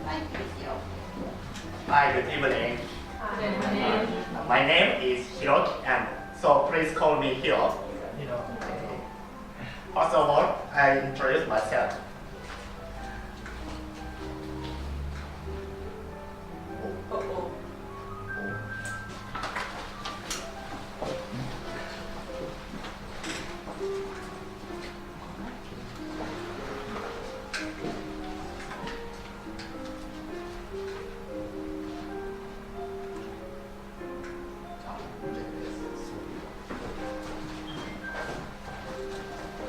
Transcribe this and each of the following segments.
Hi, Hiro. Hi, good evening. Hi. My name is Hiro, and so please call me Hiro. First of all, I introduce myself.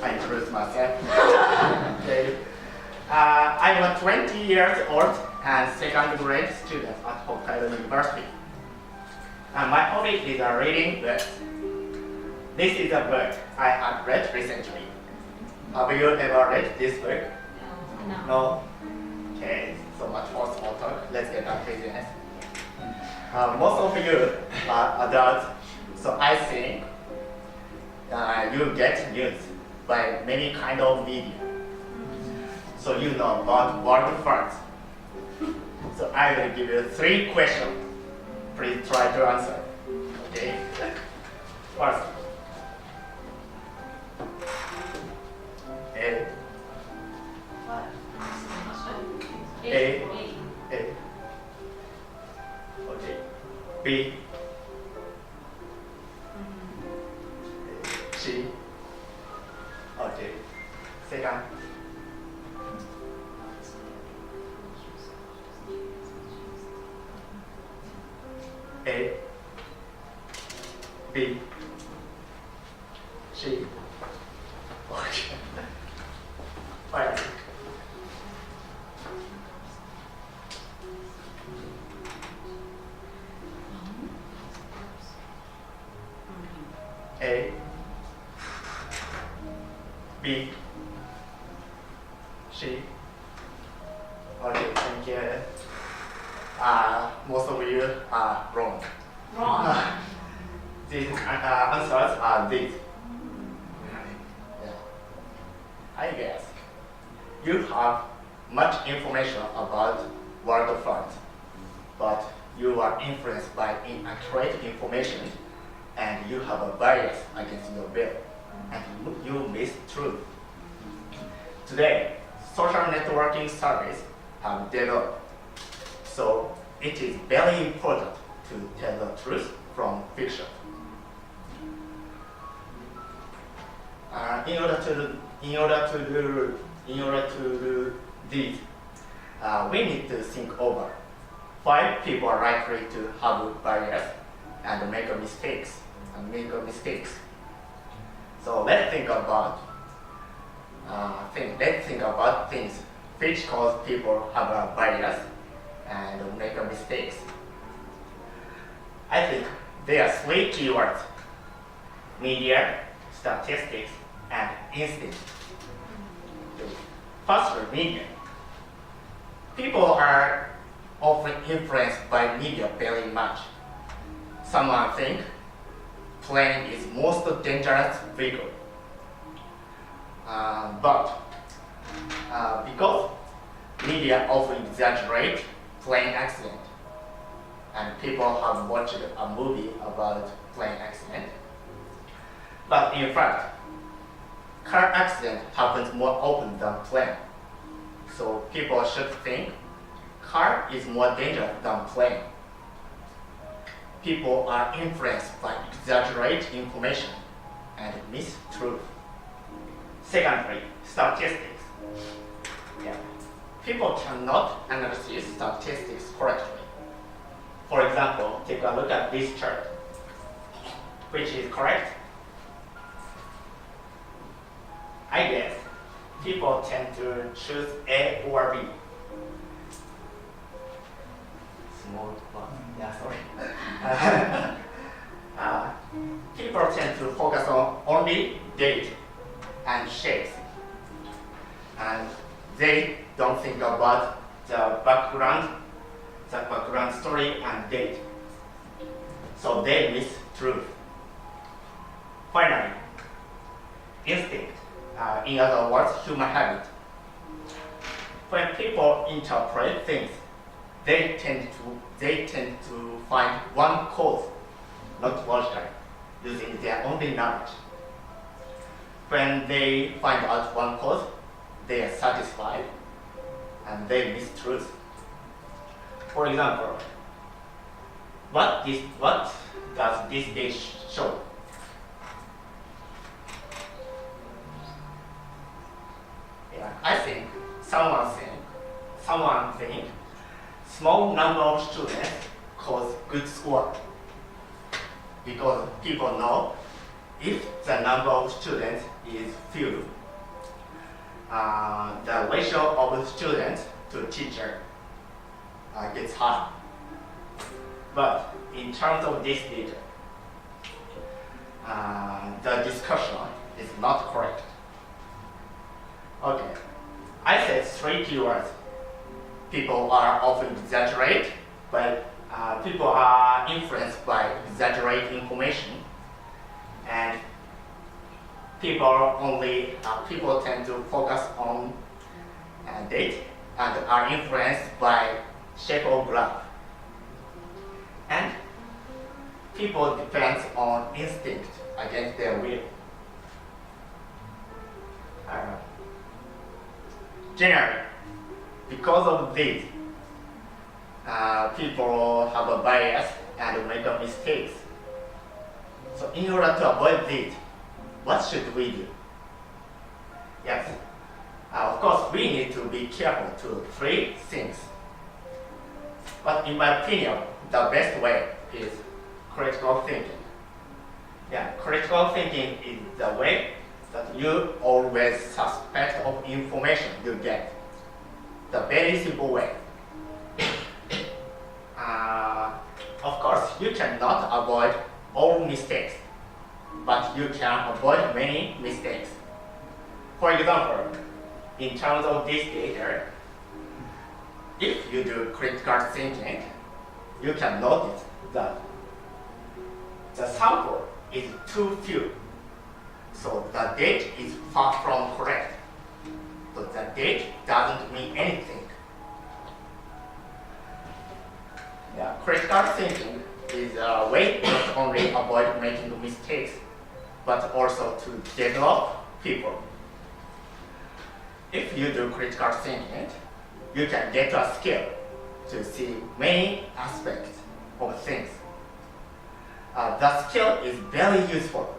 I introduce myself. Okay. I'm a 20 years old and second grade student at Hokkaido University. And my hobby is reading books. This is a book I have read recently. Have you ever read this book? No? Okay, so much for small talk. Let's get down to business. Most of you are adults, so I think you get news by many kind of media. So you know about world facts. So I will give you 3 questions. Please try to answer. Okay? First. A. A. A. Okay. B. C. Okay. Second. A. B. C. Okay. Fine. A. B. C. Okay, thank you. Most of you are wrong. These answers are these. Yeah. I guess you have much information about world facts, but you are influenced by inaccurate information, and you have a bias against your will, and you miss truth. Today, social networking services have developed, so it is very important to tell the truth from fiction. In order to do this, we need to think over 5 people are likely to have bias and make mistakes. So let's think about things which cause people have a bias and make mistakes. I think there are 3 keywords: media, statistics, and instinct. First, media. People are often influenced by media very much. Someone think plane is most dangerous vehicle. But because media often exaggerate plane accident, and people have watched a movie about plane accident, but in fact, car accident happens more often than plane. So people should think car is more dangerous than plane. People are influenced by exaggerate information and miss truth. Secondly, statistics. Yeah. People cannot analyze statistics correctly. For example, take a look at this chart. Which is correct? I guess people tend to choose A or B. Small one. Yeah, sorry. People tend to focus on only date and shapes, and they don't think about the background story and date. So they miss truth. Finally, instinct. In other words, human habit. When people interpret things they tend to find one cause, not logical, using their only knowledge. When they find out one cause, they are satisfied and they miss truth. For example, what does this dish show? Yeah, I think someone think small number of students cause good score, because people know if the number of students is few, the ratio of students to teacher gets high. But in terms of this data, the discussion is not correct. Okay, I said 3 keywords. People are often exaggerate, but people are influenced by exaggerate information, and people tend to focus on date and are influenced by shape of graph. And people depend on instinct against their will. Generally, because of this, people have a bias and make mistakes. So in order to avoid this, what should we do? Yes, of course we need to be careful to 3 things. But in my opinion, the best way is critical thinking. Yeah, critical thinking is the way that you always suspect of information you get. The very simple way. Of course, you cannot avoid all mistakes, but you can avoid many mistakes. For example, in terms of this data, if you do critical thinking, you can notice that the sample is too few. So the date is far from correct. But the date doesn't mean anything. Yeah, critical thinking is a way not only avoid making mistakes, but also to develop people. If you do critical thinking, you can get a skill to see many aspects of things. The skill is very useful.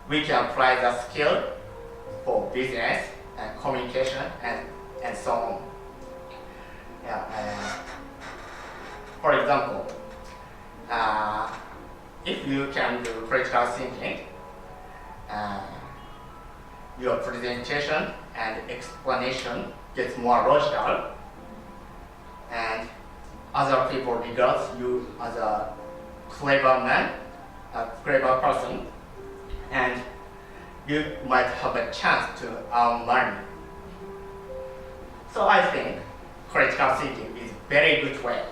We can apply the skill for business and communication and so on. Yeah, for example, if you can do critical thinking, your presentation and explanation gets more logical, and other people regard you as a clever man, a clever person, and you might have a chance to earn money. So I think critical thinking is a very good way.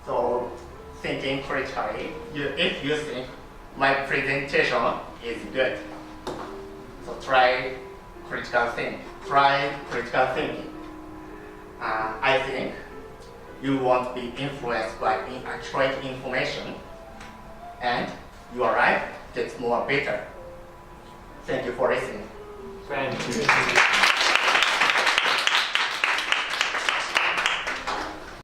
So thinking critically, if you think my presentation is good, so try critical thinking. I think you won't be influenced by inaccurate information, and your life gets more better. Thank you for listening. Thank you.